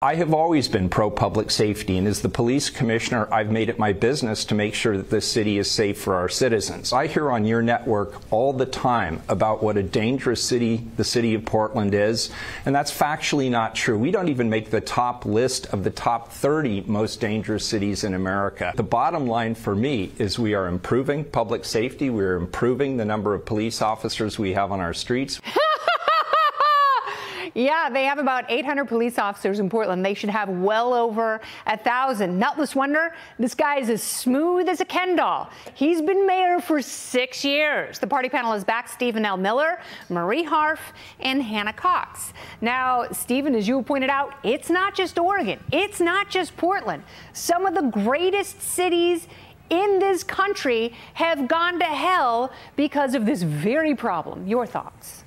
I have always been pro-public safety, and as the police commissioner, I've made it my business to make sure that this city is safe for our citizens. I hear on your network all the time about what a dangerous city the city of Portland is, and that's factually not true. We don't even make the top list of the top 30 most dangerous cities in America. The bottom line for me is we are improving public safety. We are improving the number of police officers we have on our streets. Yeah, they have about 800 police officers in Portland. They should have well over 1,000. Nutless wonder, this guy is as smooth as a Ken doll. He's been mayor for 6 years. The party panel is back. Stephen L. Miller, Marie Harf, and Hannah Cox. Now, Stephen, as you pointed out, it's not just Oregon. It's not just Portland. Some of the greatest cities in this country have gone to hell because of this very problem. Your thoughts?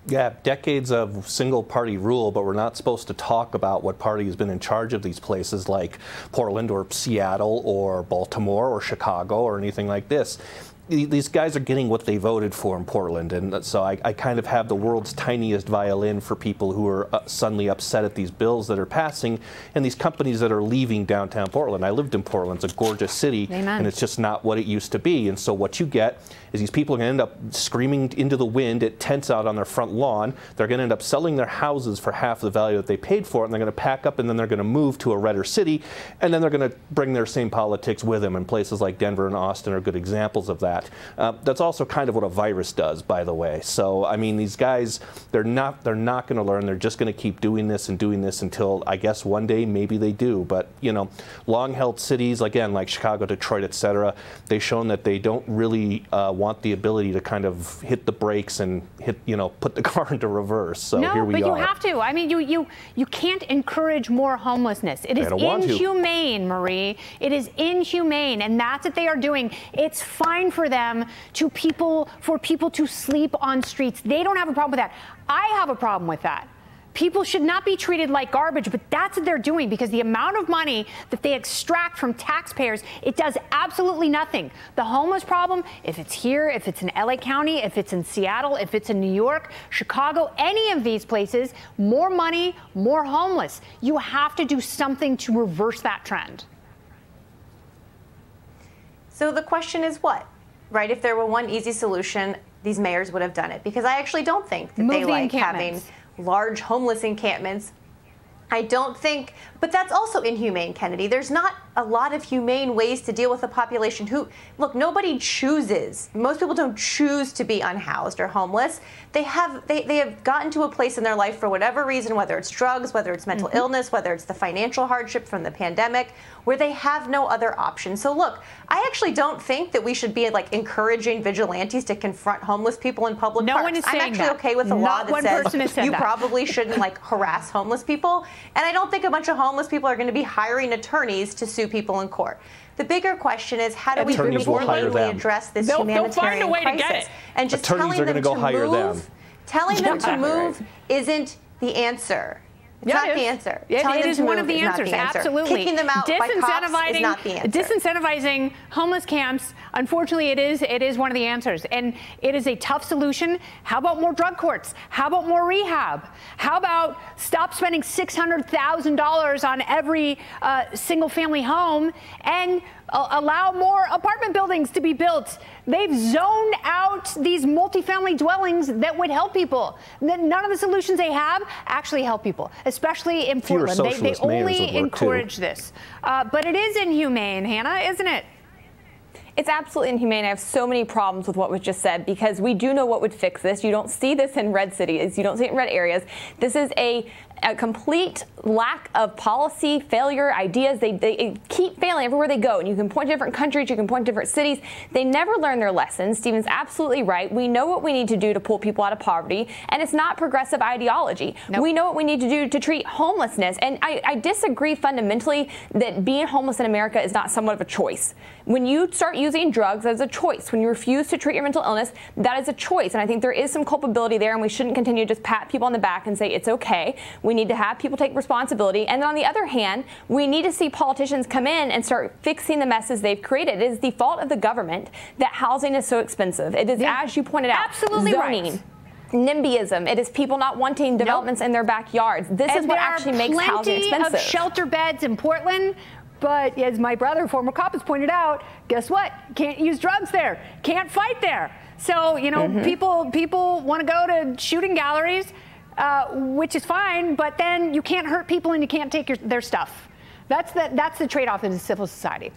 Yeah, decades of single-party rule, but we're not supposed to talk about what party has been in charge of these places like Portland or Seattle or Baltimore or Chicago or anything like this. These guys are getting what they voted for in Portland, and so I kind of have the world's tiniest violin for people who are suddenly upset at these bills that are passing and these companies that are leaving downtown Portland. I lived in Portland. It's a gorgeous city, and it's just not what it used to be. And so what you get is these people are going to end up screaming into the wind at tents out on their front lawn. They're going to end up selling their houses for half the value that they paid for it, and they're going to pack up, and then they're going to move to a redder city, and then they're going to bring their same politics with them. And places like Denver and Austin are good examples of that. That's also kind of what a virus does, by the way. So, I mean, these guys, they're not going to learn. They're just going to keep doing this until, I guess, one day maybe they do. But, you know, long-held cities, again, like Chicago, Detroit, et cetera, they've shown that they don't really want the ability to kind of hit the brakes and put the car into reverse. So here we are. No, but you have to. I mean, you can't encourage more homelessness. It is inhumane, Marie. It is inhumane, and that's what they are doing. It's fine for them for people to sleep on streets. They don't have a problem with that. I have a problem with that. People should not be treated like garbage, but that's what they're doing because the amount of money that they extract from taxpayers, it does absolutely nothing. The homeless problem, if it's here, if it's in LA County, if it's in Seattle, if it's in New York, Chicago, any of these places, more money, more homeless. You have to do something to reverse that trend. So the question is what? Right? If there were one easy solution, these mayors would have done it because I actually don't think that they like having large homeless encampments. I don't think, but that's also inhumane, Kennedy. There's not a lot of humane ways to deal with a population who, look, nobody chooses. Most people don't choose to be unhoused or homeless. They have gotten to a place in their life for whatever reason, whether it's drugs, whether it's mental illness, whether it's the financial hardship from the pandemic, where they have no other option. So look, I actually don't think that we should be like encouraging vigilantes to confront homeless people in public parks. No one is saying that. I'm actually okay with a law that says you probably shouldn't like harass homeless people. And I don't think a bunch of homeless people are going to be hiring attorneys to sue people in court. The bigger question is how do we more legally address this humanitarian crisis? And just telling them to move isn't the answer. It's not the answer. It is one of the answers, absolutely. Kicking them out by cops is not the answer. Disincentivizing homeless camps, unfortunately, it is one of the answers. And it is a tough solution. How about more drug courts? How about more rehab? How about stop spending $600,000 on every single-family home and allow more apartment buildings to be built? They've zoned out these multifamily dwellings that would help people. None of the solutions they have actually help people, especially in Portland. They only encourage this. But it is inhumane, Hannah, isn't it? It's absolutely inhumane. I have so many problems with what was just said because we do know what would fix this. You don't see this in red cities. You don't see it in red areas. This is a complete lack of policy, failure, ideas. They keep failing everywhere they go. And you can point to different countries, you can point to different cities. They never learn their lessons. Stephen's absolutely right. We know what we need to do to pull people out of poverty, and it's not progressive ideology. Nope. We know what we need to do to treat homelessness. And I disagree fundamentally that being homeless in America is not somewhat of a choice. When you start using drugs, that's a choice. When you refuse to treat your mental illness, that is a choice. And I think there is some culpability there, and we shouldn't continue to just pat people on the back and say it's okay. We need to have people take responsibility. And then on the other hand, we need to see politicians come in and start fixing the messes they've created. It is the fault of the government that housing is so expensive. It is, as you pointed out, absolutely zoning. Right. NIMBYism. It is people not wanting developments in their backyards. This is what actually makes housing expensive. There are plenty of shelter beds in Portland, but as my brother, former cop, has pointed out, guess what? Can't use drugs there. Can't fight there. So, you know, people want to go to shooting galleries, which is fine, but then you can't hurt people and you can't take their stuff. That's the trade-off in civil society.